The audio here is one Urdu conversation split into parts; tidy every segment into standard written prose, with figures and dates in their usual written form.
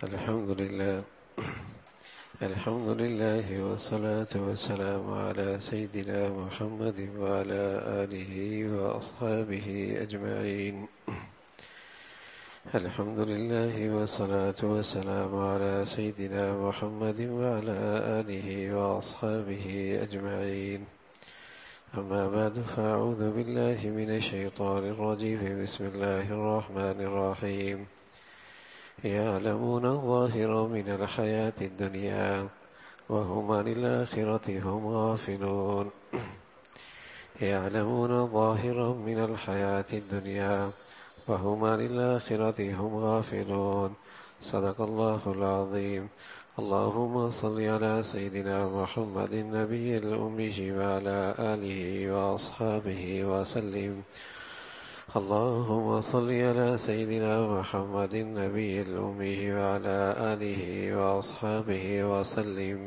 الحمد لله والصلاة والسلام على سيدنا محمد وعلى آله وأصحابه أجمعين. الحمد لله والصلاة والسلام على سيدنا محمد وعلى آله وأصحابه أجمعين. أما بعد فأعوذ بالله من الشيطان الرجيم. بسم الله الرحمن الرحيم. يعلمون ظاهرا من الحياة الدنيا وهم عن الآخرة هم غافلون. يعلمون ظاهرا من الحياة الدنيا وهم عن الآخرة هم غافلون. صدق الله العظيم. اللهم صل على سيدنا محمد النبي الأمي وعلى آله وأصحابه وسلم. اللهم صل على سيدنا محمد النبي الأمي وعلى آله وأصحابه وسلم.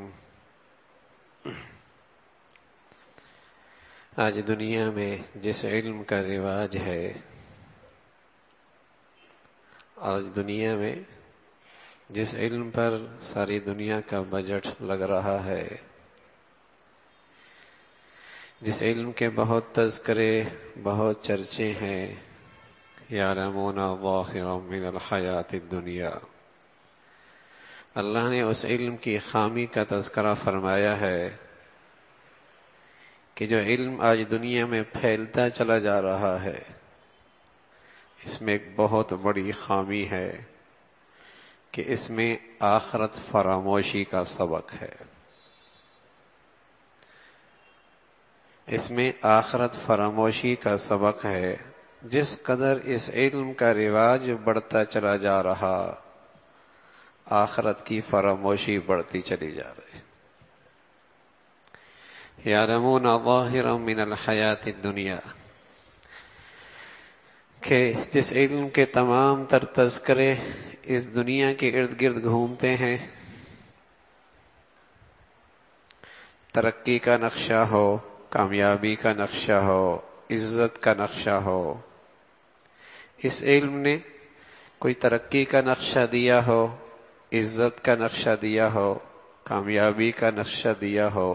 آج دنیا میں جس علم کا رواج ہے، آج دنیا میں جس علم پر ساری دنیا کا بجٹ لگ رہا ہے، جس علم کے بہت تذکرے، بہت چرچے ہیں، یعلمون ظاہرا من الحیات الدنیا، اللہ نے اس علم کی خامی کا تذکرہ فرمایا ہے کہ جو علم آج دنیا میں پھیلتا چلا جا رہا ہے، اس میں ایک بہت بڑی خامی ہے کہ اس میں آخرت فراموشی کا سبق ہے. اس میں آخرت فراموشی کا سبق ہے. جس قدر اس علم کا رواج بڑھتا چلا جا رہا، آخرت کی فراموشی بڑھتی چلی جا رہی. یعلمون ظاہرا من الحیات الدنیا، کہ جس علم کے تمام تر تذکرے اس دنیا کے ارد گرد گھومتے ہیں، ترقی کا نقشہ ہو، کامیابی کا نقشہ ہو، عزت کا نقشہ ہو، اس علم نے کوئی ترقی کا نقشہ دیا ہو، عزت کا نقشہ دیا ہو، کامیابی کا نقشہ دیا ہو،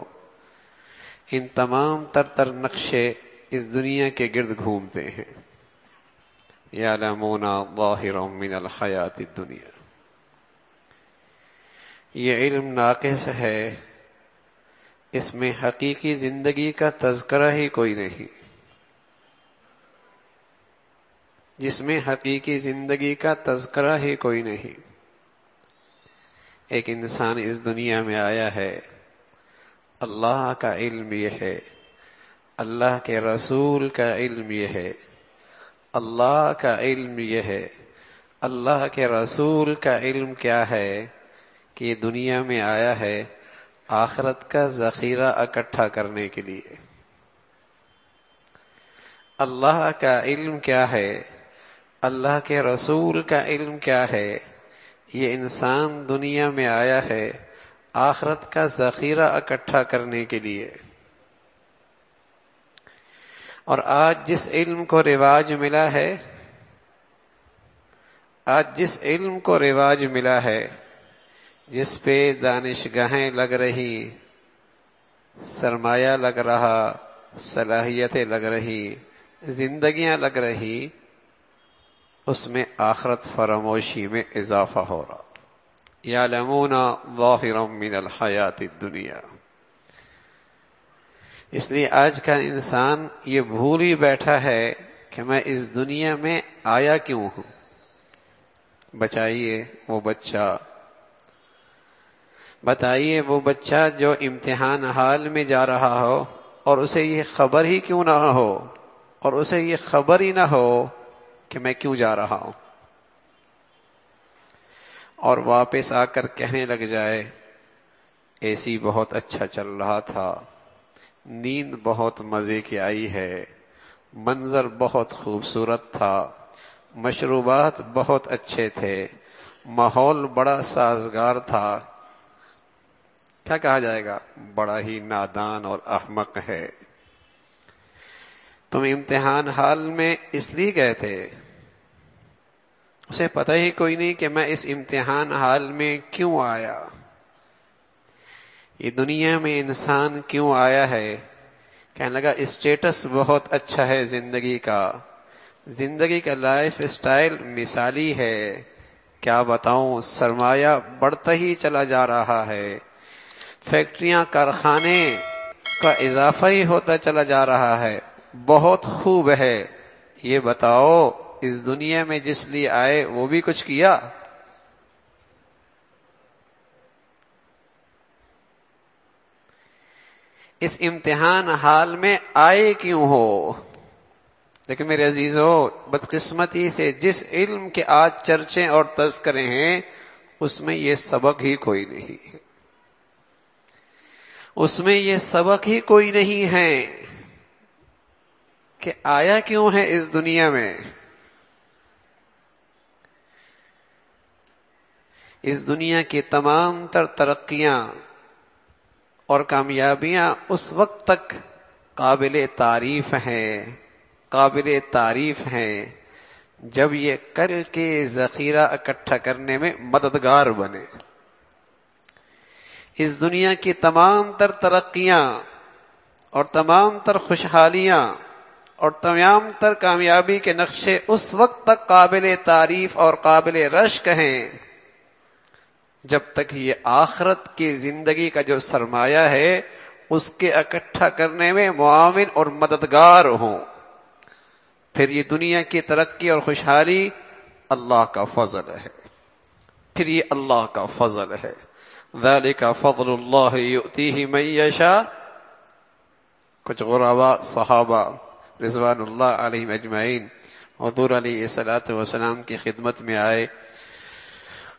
ان تمام تر نقشے اس دنیا کے گرد گھومتے ہیں. یعلمون ظاہرا من الحیات الدنیا، یہ علم ناقص ہے، اس میں حقیقی زندگی کا تذکرہ ہی کوئی نہیں. جس میں حقیقی زندگی کا تذکرہ ہی کوئی نہیں. ایک انسان اس دنیا میں آیا ہے، اللہ کا علم یہ ہے، اللہ کے رسول کا علم یہ ہے، اللہ کا علم یہ ہے. اللہ کے رسول کا علم کیا ہے کہ یہ دنیا میں آیا ہے آخرت کا ذخیرہ اکٹھا کرنے کے لیے. اللہ کا علم کیا ہے، اللہ کے رسول کا علم کیا ہے؟ یہ انسان دنیا میں آیا ہے آخرت کا ذخیرہ اکٹھا کرنے کے لیے. اور آج جس علم کو رواج ملا ہے، آج جس علم کو رواج ملا ہے، جس پہ دانشگاہیں لگ رہی، سرمایہ لگ رہا، صلاحیتیں لگ رہی، زندگیاں لگ رہی، اس میں آخرت فراموشی میں اضافہ ہو رہا. یعلمون ظاہرا من الحیات الدنیا. اس لیے آج کا انسان یہ بھول ہی بیٹھا ہے کہ میں اس دنیا میں آیا کیوں ہوں. بچائیے وہ بچہ، بتائیے وہ بچہ جو امتحان حال میں جا رہا ہو اور اسے یہ خبر ہی کیوں نہ ہو، اور اسے یہ خبر ہی نہ ہو کہ میں کیوں جا رہا ہوں، اور واپس آ کر کہنے لگ جائے اے سی بہت اچھا چل رہا تھا، نیند بہت مزے کی آئی ہے، منظر بہت خوبصورت تھا، مشروبات بہت اچھے تھے، ماحول بڑا سازگار تھا. کیا کہا جائے گا؟ بڑا ہی نادان اور احمق ہے. تم امتحان حال میں اس لیے گئے تھے، اسے پتہ ہی کوئی نہیں کہ میں اس امتحان حال میں کیوں آیا، یہ دنیا میں انسان کیوں آیا ہے۔ کہنے لگا اسٹیٹس بہت اچھا ہے زندگی کا لائف سٹائل مثالی ہے، کیا بتاؤں، سرمایہ بڑھتا ہی چلا جا رہا ہے، فیکٹریاں کارخانے کا اضافہ ہی ہوتا چلا جا رہا ہے، بہت خوب ہے۔ یہ بتاؤ اس دنیا میں جس لیے آئے وہ بھی کچھ کیا؟ اس امتحان حال میں آئے کیوں ہو؟ لیکن میرے عزیزو، بدقسمتی سے جس علم کے آج چرچے اور تذکرے ہیں اس میں یہ سبق ہی کوئی نہیں ہے، اس میں یہ سبق ہی کوئی نہیں ہے کہ آیا کیوں ہے اس دنیا میں۔ اس دنیا کی تمام تر ترقیاں اور کامیابیاں اس وقت تک قابل تعریف ہیں جب یہ کل کے ذخیرہ اکٹھا کرنے میں مددگار بنے۔ اس دنیا کی تمام تر ترقیاں اور تمام تر خوشحالیاں اور تمام تر کامیابی کے نقشے اس وقت تک قابل تعریف اور قابل رشک ہیں جب تک یہ آخرت کی زندگی کا جو سرمایہ ہے اس کے اکٹھا کرنے میں معاون اور مددگار ہوں۔ پھر یہ دنیا کی ترقی اور خوشحالی اللہ کا فضل ہے، پھر یہ اللہ کا فضل ہے۔ ذالک فضل اللہ یؤتیہ من یشاء۔ کچھ غرباء صحابہ رضوان اللہ علیہم اجمعین حضور علیہ الصلوۃ والسلام کی خدمت میں آئے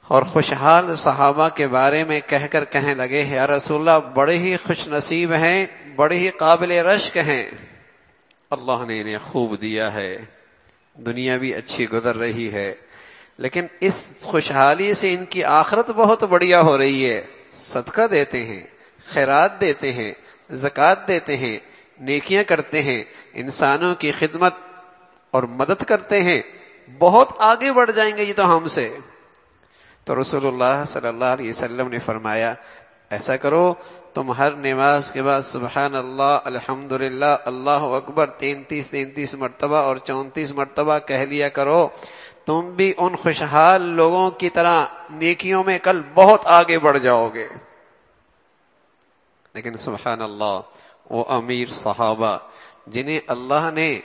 اور خوشحال صحابہ کے بارے میں کہہ کر کہنے لگے، یا رسول اللہ بڑے ہی خوش نصیب ہیں، بڑے ہی قابل رشک ہیں، اللہ نے انہیں خوب دیا ہے، دنیا بھی اچھی گزر رہی ہے، لیکن اس خوشحالی سے ان کی آخرت بہت بڑھیا ہو رہی ہے، صدقہ دیتے ہیں، خیرات دیتے ہیں، زکوٰۃ دیتے ہیں، نیکیاں کرتے ہیں، انسانوں کی خدمت اور مدد کرتے ہیں، بہت آگے بڑھ جائیں گے یہ تو ہم سے۔ تو رسول اللہ صلی اللہ علیہ وسلم نے فرمایا، ایسا کرو تم ہر نماز کے بعد سبحان اللہ، الحمدللہ، اللہ اکبر 33 مرتبہ اور 34 مرتبہ کہہ لیا کرو، تم بھی ان خوشحال لوگوں کی طرح نیکیوں میں کل بہت آگے بڑھ جاؤ گے۔ لیکن سبحان اللہ، وہ امیر صحابہ جنہیں اللہ نے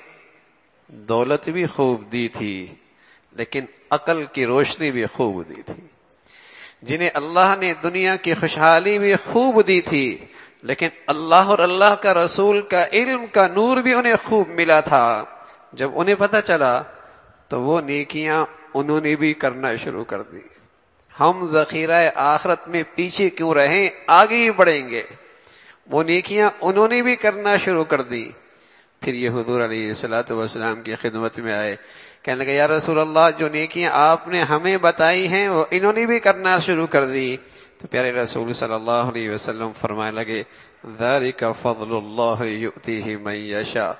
دولت بھی خوب دی تھی لیکن عقل کی روشنی بھی خوب دی تھی، جنہیں اللہ نے دنیا کی خوشحالی بھی خوب دی تھی لیکن اللہ اور اللہ کا رسول کا علم کا نور بھی انہیں خوب ملا تھا، جب انہیں پتہ چلا تو وہ نیکیاں انہوں نے بھی کرنا شروع کر دی۔ ہم ذخیرہ آخرت میں پیچھے کیوں رہیں، آگے ہی بڑھیں گے۔ وہ نیکیاں انہوں نے بھی کرنا شروع کر دی۔ پھر یہ حضور علیہ الصلوۃ والسلام کی خدمت میں آئے، کہنے لگے، یا رسول اللہ جو نیکیاں آپ نے ہمیں بتائی ہیں وہ انہوں نے بھی کرنا شروع کر دی۔ تو پیارے رسول صلی اللہ علیہ وسلم فرمانے لگے، ذالک فضل اللہ یؤتیہ من یشاء۔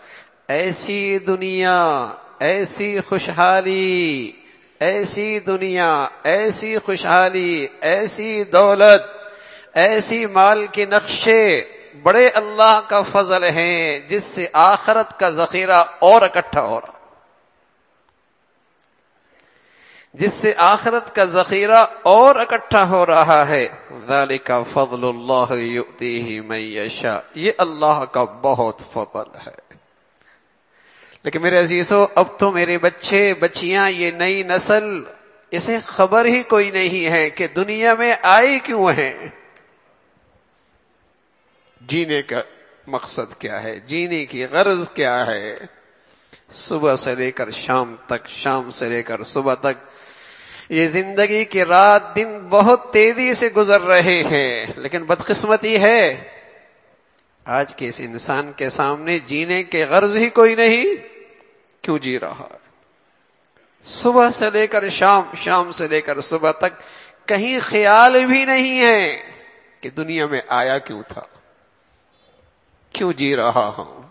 ایسی دنیا، ایسی خوشحالی، ایسی دنیا، ایسی خوشحالی، ایسی دولت، ایسی مال کے نقشے بڑے اللہ کا فضل ہیں جس سے آخرت کا ذخیرہ اور اکٹھا ہو رہا، جس سے آخرت کا ذخیرہ اور اکٹھا ہو رہا ہے۔ ذالک فضل اللہ یؤتیہ من یشاء، یہ اللہ کا بہت فضل ہے۔ لیکن میرے عزیزو، اب تو میرے بچے بچیاں، یہ نئی نسل، اسے خبر ہی کوئی نہیں ہے کہ دنیا میں آئے کیوں ہیں، جینے کا مقصد کیا ہے، جینے کی غرض کیا ہے۔ صبح سے لے کر شام تک، شام سے لے کر صبح تک، یہ زندگی کی رات دن بہت تیزی سے گزر رہے ہیں، لیکن بدقسمتی ہے آج کے اس انسان کے سامنے جینے کے غرض ہی کوئی نہیں۔ کیوں جی رہا ہے؟ صبح سے لے کر شام، شام سے لے کر صبح تک کہیں خیال بھی نہیں ہے کہ دنیا میں آیا کیوں تھا، کیوں جی رہا ہوں۔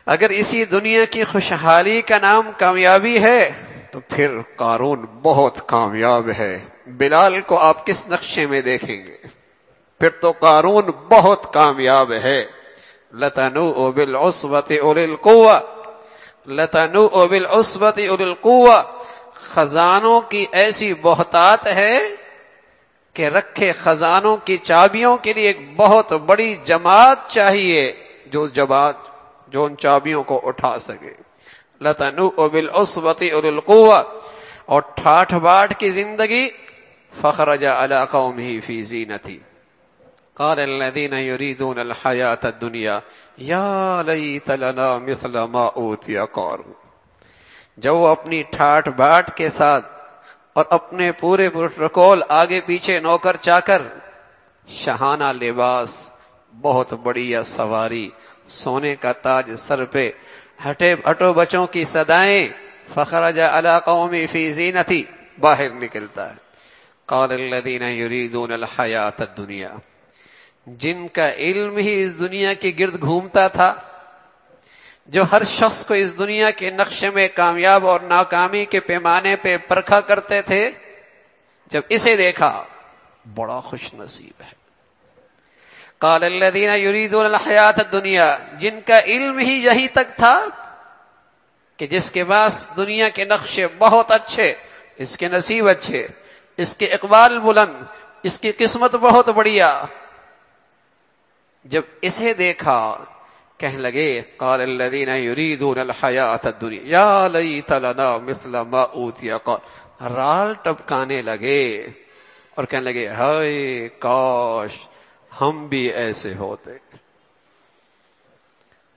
اگر اسی دنیا کی خوشحالی کا نام کامیابی ہے تو پھر قارون بہت کامیاب ہے. بلال کو آپ کس نقشے میں دیکھیں گے؟ پھر تو قارون بہت کامیاب ہے. لَتَنُوءُ بِالْعُصْبَةِ أُولِي الْقُوَّةِ لَتَنُوءُ بِالْعُصْبَةِ أُولِي الْقُوَّةِ. خزانوں کی ایسی بہتات ہے کہ رکھے خزانوں کی چابیوں کے لیے ایک بہت بڑی جماعت چاہیے جو ان چابیوں کو اٹھا سکے. لَتَنُوءُ بِالْعُصْبَةِ أُولِي الْقُوَّةِ. اور ٹھاٹھ باٹھ کی زندگی. فَخَرَجَ عَلَىٰ قَوْمِهِ فِي زِينَتِهِ قال الذين يريدون الحياة الدنيا يا ليت لنا مثل ما اوتي قارون. جب وہ اپنی ٹھاٹ باٹ کے ساتھ اور اپنے پورے پروٹوکول آگے پیچھے نوکر چاکر، شہانہ لباس، بہت بڑی سواری، سونے کا تاج سر پہ، ہٹو بچوں کی صدائیں. فخرج علی قومی فی زینتی، باہر نکلتا ہے. قال الذین یریدون الحیاۃ الدنیا، جن کا علم ہی اس دنیا کے گرد گھومتا تھا، جو ہر شخص کو اس دنیا کے نقشے میں کامیاب اور ناکامی کے پیمانے پہ پرکھا کرتے تھے، جب اسے دیکھا بڑا خوش نصیب ہے. قال الذین یریدون الحیاۃ الدنیا، جن کا علم ہی یہی تک تھا کہ جس کے پاس دنیا کے نقشے بہت اچھے، اس کے نصیب اچھے، اس کے اقبال بلند، اس کی قسمت بہت بڑھیا، جب اسے دیکھا کہنے لگے قال الذین یریدون الحیاۃ الدنیا یا لیت لنا مثل ما اوتی قارون. رال ٹپکانے لگے اور کہنے لگے ہائے کاش ہم بھی ایسے ہوتے.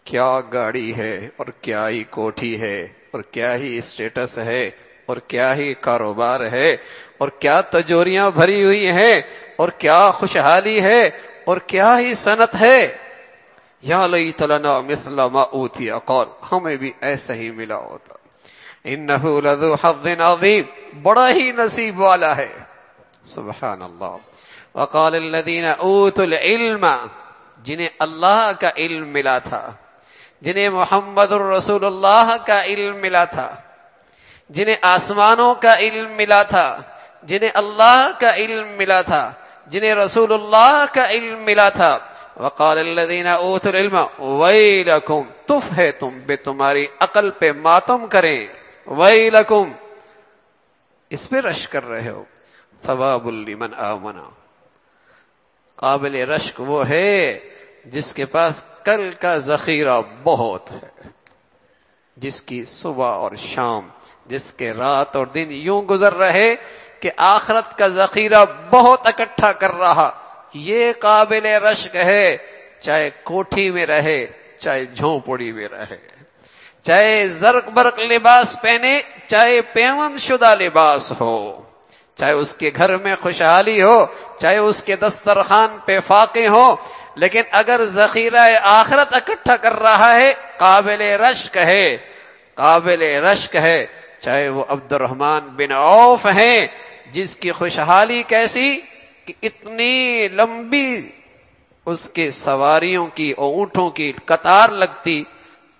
کیا گاڑی ہے اور کیا ہی کوٹھی ہے اور کیا ہی اسٹیٹس ہے اور کیا ہی کاروبار ہے اور کیا تجوریاں بھری ہوئی ہیں اور کیا خوشحالی ہے اور کیا ہی صنعت ہے. یا لیت لنا مثل ما اوتی قارون، ہمیں بھی ایسا ہی ملا ہوتا. انہ لذو حظ عظیم، بڑا ہی نصیب والا ہے. سبحان اللہ. وقال الذین اوتوا العلم، جنہیں اللہ کا علم ملا تھا، جنہیں محمد الرسول اللہ کا علم ملا تھا، جنہیں آسمانوں کا علم ملا تھا، جنہیں اللہ کا علم ملا تھا، جنہیں رسول اللہ کا علم ملا تھا. وقال الذین اوتوا العلم ویلکم، تف ہے تم بے تمہاری عقل پہ ماتم کریں. ویلکم، اس پہ رش کر رہے ہو. ثواب لمن آمن، قابل رشک وہ ہے جس کے پاس کل کا ذخیرہ بہت ہے، جس کی صبح اور شام، جس کے رات اور دن یوں گزر رہے کہ آخرت کا ذخیرہ بہت اکٹھا کر رہا. یہ قابل رشک ہے، چاہے کوٹھی میں رہے، چاہے جھونپڑی میں رہے، چاہے زرق برق لباس پہنے، چاہے پیوند شدہ لباس ہو، چاہے اس کے گھر میں خوشحالی ہو، چاہے اس کے دسترخوان پہ فاقے ہو، لیکن اگر ذخیرہ آخرت اکٹھا کر رہا ہے قابل رشک ہے. قابل رشک ہے، چاہے وہ عبد الرحمن بن عوف ہیں جس کی خوشحالی کیسی کہ اتنی لمبی اس کے سواریوں کی اور اونٹوں کی قطار لگتی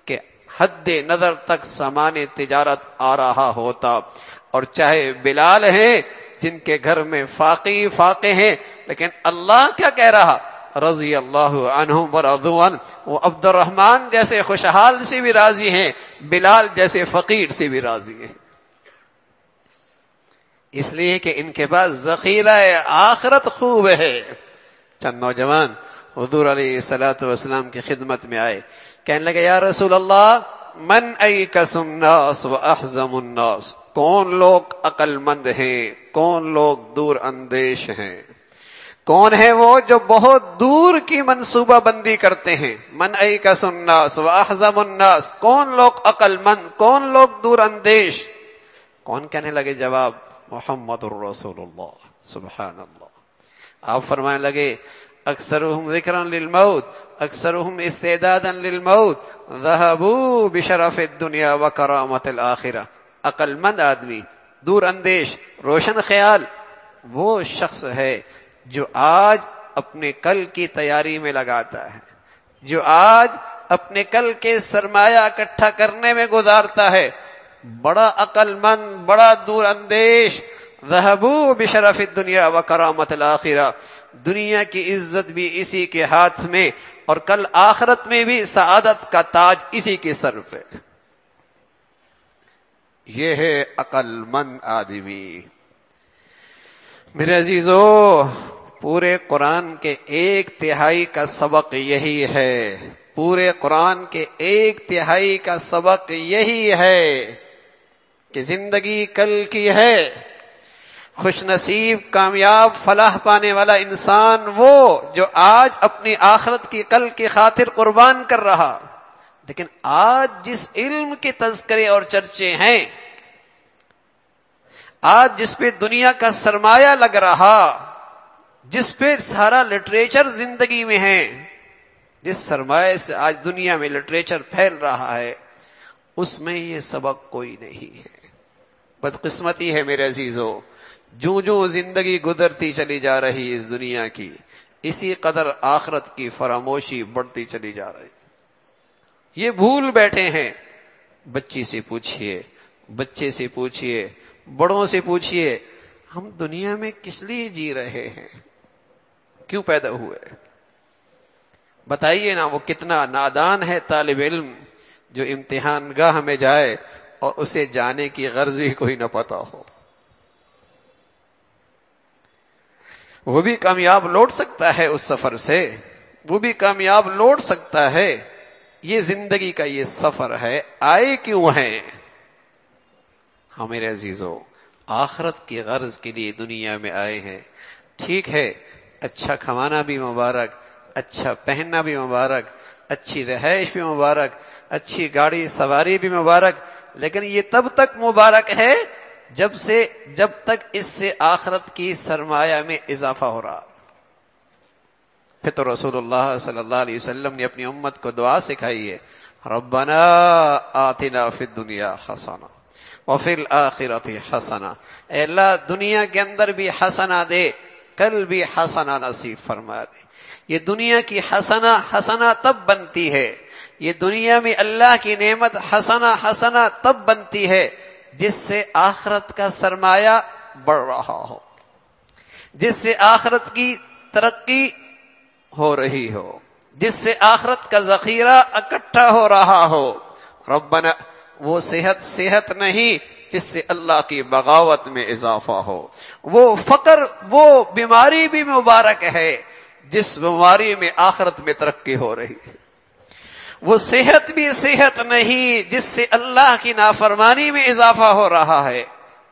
کہ حد نظر تک سامان تجارت آ رہا ہوتا. اور چاہے بلال ہیں جن کے گھر میں فاقے ہیں، لیکن اللہ کیا کہہ رہا، رضی اللہ عنہم ورضوا عنہ. وہ عبد الرحمن جیسے خوشحال سے بھی راضی ہیں، بلال جیسے فقیر سے بھی راضی ہیں، اس لیے کہ ان کے پاس ذخیرہ آخرت خوب ہے. چند نوجوان حضور علیہ الصلوۃ والسلام کی خدمت میں آئے، کہنے لگے یا رسول اللہ من ایکس الناس واحزم الناس، کون لوگ عقل مند ہیں، کون لوگ دور اندیش ہیں، کون ہے وہ جو بہت دور کی منصوبہ بندی کرتے ہیں. من ایکس الناس واحزم الناس، کون لوگ عقل مند، کون لوگ دور اندیش. کون کہنے لگے جواب، محمد الرسول اللہ. سبحان اللہ. آپ فرمانے لگے اکثرهم ذکرا للموت، اکثرهم استعدادا للموت، ذهبوا بشرف الدنیا وکرامت الآخرہ. عقل مند آدمی، دور اندیش، روشن خیال، وہ شخص ہے جو آج اپنے کل کی تیاری میں لگاتا ہے، جو آج اپنے کل کے سرمایہ اکٹھا کرنے میں گزارتا ہے، بڑا عقل مند، بڑا دور اندیش، ذہبوا بشرف الدنیا وکرامت الآخرہ، دنیا کی عزت بھی اسی کے ہاتھ میں اور کل آخرت میں بھی سعادت کا تاج اسی کے سر پہ۔ یہ ہے عقل مند آدمی۔ میرے عزیزو، پورے قرآن کے 1/3 کا سبق یہی ہے، پورے قرآن کے 1/3 کا سبق یہی ہے کہ زندگی کل کی ہے۔ خوش نصیب، کامیاب، فلاح پانے والا انسان وہ جو آج اپنی آخرت کی کل کی خاطر قربان کر رہا۔ لیکن آج جس علم کے تذکرے اور چرچے ہیں، آج جس پہ دنیا کا سرمایہ لگ رہا، جس پہ سارا لٹریچر زندگی میں ہے، جس سرمایہ سے آج دنیا میں لٹریچر پھیل رہا ہے، اس میں یہ سبق کوئی نہیں ہے۔ بدقسمتی ہے میرے عزیزو، جو جو زندگی گزرتی چلی جا رہی اس دنیا کی، اسی قدر آخرت کی فراموشی بڑھتی چلی جا رہی۔ یہ بھول بیٹھے ہیں۔ بچی سے پوچھئے، بچے سے پوچھئے، بڑوں سے پوچھئے، ہم دنیا میں کس لیے جی رہے ہیں؟ کیوں پیدا ہوئے؟ بتائیے نا، وہ کتنا نادان ہے طالب علم جو امتحان گاہ میں جائے اور اسے جانے کی غرض ہی کوئی نہ پتا ہو۔ وہ بھی کامیاب لوٹ سکتا ہے اس سفر سے، وہ بھی کامیاب لوٹ سکتا ہے۔ یہ زندگی کا یہ سفر ہے، آئے کیوں ہیں؟ ہاں میرے عزیزو، آخرت کی غرض کے لیے دنیا میں آئے ہیں۔ ٹھیک ہے، اچھا کھوانا بھی مبارک، اچھا پہننا بھی مبارک، اچھی رہائش بھی مبارک، اچھی گاڑی سواری بھی مبارک، لیکن یہ تب تک مبارک ہے جب تک اس سے آخرت کی سرمایہ میں اضافہ ہو رہا۔ پھر تو رسول اللہ صلی اللہ علیہ وسلم نے اپنی امت کو دعا سکھائی ہے، ربنا آتنا فی الدنیا حسنہ وفی الآخرۃ حسنہ، اے اللہ دنیا کے اندر بھی حسنہ دے، کل بھی حسنہ نصیب فرما دے۔ یہ دنیا کی حسنہ تب بنتی ہے، یہ دنیا میں اللہ کی نعمت حسنہ تب بنتی ہے جس سے آخرت کا سرمایہ بڑھ رہا ہو، جس سے آخرت کی ترقی ہو رہی ہو، جس سے آخرت کا ذخیرہ اکٹھا ہو رہا ہو۔ ربنا، وہ صحت نہیں جس سے اللہ کی بغاوت میں اضافہ ہو، وہ فقر، وہ بیماری بھی مبارک ہے جس بیماری میں آخرت میں ترقی ہو رہی ہے، وہ صحت بھی صحت نہیں جس سے اللہ کی نافرمانی میں اضافہ ہو رہا ہے،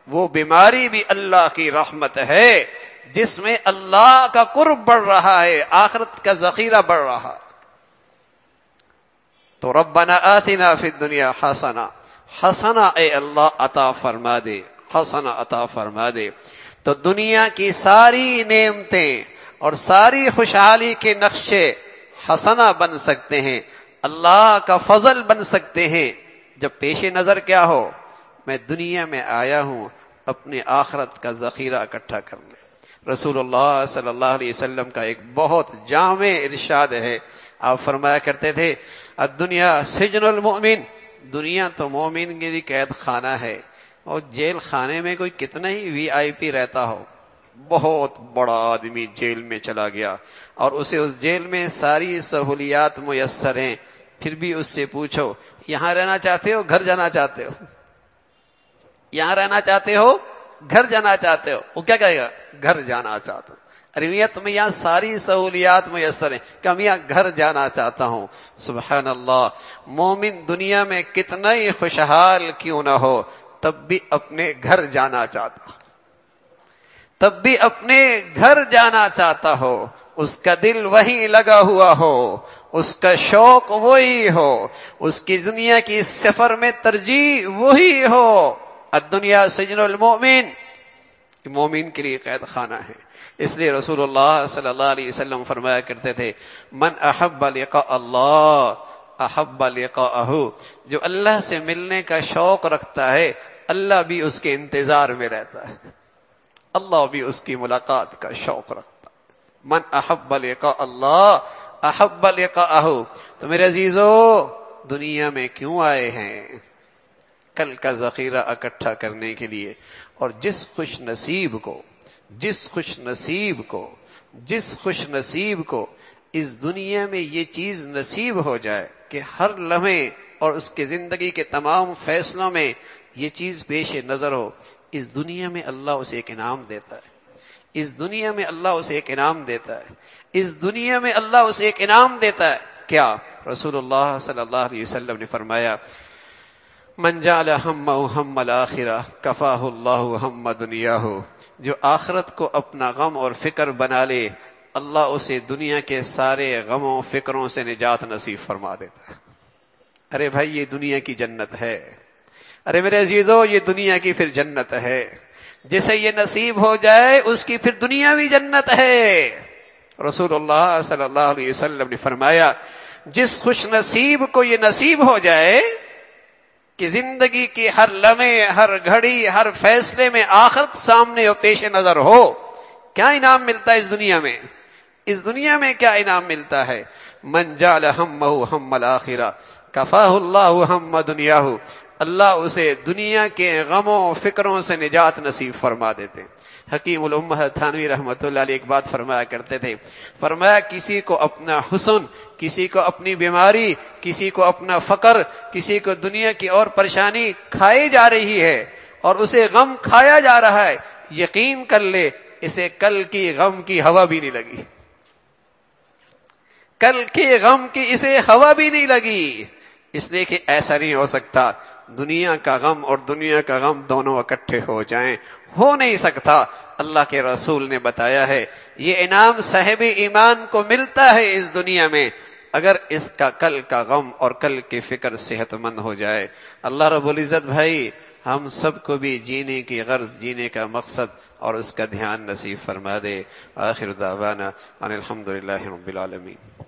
وہ بیماری بھی اللہ کی رحمت ہے جس میں اللہ کا قرب بڑھ رہا ہے، آخرت کا ذخیرہ بڑھ رہا۔ تو ربنا آتنا فی الدنیا حسنہ اے اللہ عطا فرما دے، حسنہ عطا فرما دے۔ تو دنیا کی ساری نعمتیں اور ساری خوشحالی کے نقشے حسنہ بن سکتے ہیں، اللہ کا فضل بن سکتے ہیں، جب پیش نظر کیا ہو، میں دنیا میں آیا ہوں اپنی آخرت کا ذخیرہ اکٹھا کرنے۔ رسول اللہ صلی اللہ علیہ وسلم کا ایک بہت جامع ارشاد ہے، آپ فرمایا کرتے تھے، الدنیا سجن المؤمن، دنیا تو مومن کے لیے قید خانہ ہے، اور جیل خانے میں کوئی کتنا ہی وی آئی پی رہتا ہو، بہت بڑا آدمی جیل میں چلا گیا اور اسے اس جیل میں ساری سہولیات میسر ہیں، پھر بھی اس سے پوچھو یہاں رہنا چاہتے ہو گھر جانا چاہتے ہو، یہاں رہنا چاہتے ہو گھر جانا چاہتے ہو، وہ کیا کہے گا؟ گھر جانا چاہتا ہوں۔ ارے میاں تمہیں یہاں ساری سہولیات میسر ہیں، کہ میاں گھر جانا چاہتا ہوں۔ سبحان اللہ، مومن دنیا میں کتنا ہی خوشحال کیوں نہ ہو، تب بھی اپنے گھر جانا چاہتا، تب بھی اپنے گھر جانا چاہتا ہو، اس کا دل وہیں لگا ہوا ہو، اس کا شوق وہی ہو، اس کی دنیا کی سفر میں ترجیح وہی ہو۔ الدنیا سجن المؤمن، مومن کے لیے قید خانہ ہے۔ اس لیے رسول اللہ صلی اللہ علیہ وسلم فرمایا کرتے تھے، من احب لقاء اللہ احب لقاءہ، جو اللہ سے ملنے کا شوق رکھتا ہے، اللہ بھی اس کے انتظار میں رہتا ہے، اللہ بھی اس کی ملاقات کا شوق رکھتا ہے۔ من احب لقاء اللہ احب لقاءہ۔ تو میرے عزیزو، دنیا میں کیوں آئے ہیں؟ کل کا ذخیرہ اکٹھا کرنے کے لیے. اور جس خوش نصیب کو اس دنیا میں یہ چیز نصیب ہو جائے کہ ہر لمحے اور اس کے زندگی کے تمام فیصلوں میں یہ چیز پیش نظر ہو، اس دنیا میں اللہ اسے ایک انعام دیتا ہے. اس دنیا میں اللہ اسے ایک انعام دیتا ہے. اس دنیا میں اللہ اسے ایک انعام دیتا ہے. کیا؟ رسول اللہ صلی اللہ علیہ وسلم نے فرمایا من جعل ہمہ ہم الآخرہ کفاہ اللہ ہم دنیاہ. جو آخرت کو اپنا غم اور فکر بنا لے اللہ اسے دنیا کے سارے غموں فکروں سے نجات نصیب فرما دیتا ہے. ارے بھائی یہ دنیا کی جنت ہے. ارے میرے عزیزو یہ دنیا کی پھر جنت ہے. جسے یہ نصیب ہو جائے اس کی پھر دنیاوی جنت ہے. رسول اللہ صلی اللہ علیہ وسلم نے فرمایا جس خوش نصیب کو یہ نصیب ہو جائے کہ زندگی کی ہر لمحے، ہر گھڑی، ہر فیصلے میں آخرت سامنے اور پیش نظر ہو، کیا انعام ملتا ہے اس دنیا میں؟ اس دنیا میں کیا انعام ملتا ہے؟ من جعل ہمہ ہم الآخرہ کفاہ اللہ ہم دنیاہ. اللہ اسے دنیا کے غموں فکروں سے نجات نصیب فرما دیتے. حکیم الامہ تھانوی رحمۃ اللہ علیہ ایک بات فرمایا کرتے تھے، فرمایا کسی کو اپنا حسن، کسی کو اپنی بیماری، کسی کو اپنا فقر، کسی کو دنیا کی اور پریشانی کھائی جا رہی ہے اور اسے غم کھایا جا رہا ہے، یقین کر لے اسے کل کی غم کی ہوا بھی نہیں لگی. کل کے غم کی اسے ہوا بھی نہیں لگی. اس لیے کہ ایسا نہیں ہو سکتا دنیا کا غم اور دنیا کا غم دونوں اکٹھے ہو جائیں، ہو نہیں سکتا. اللہ کے رسول نے بتایا ہے یہ انعام صاحب ایمان کو ملتا ہے اس دنیا میں اگر اس کا کل کا غم اور کل کی فکر صحت مند ہو جائے. اللہ رب العزت بھائی ہم سب کو بھی جینے کی غرض، جینے کا مقصد اور اس کا دھیان نصیب فرما دے. آخر دعوانا ان الحمدللہ رب العالمین.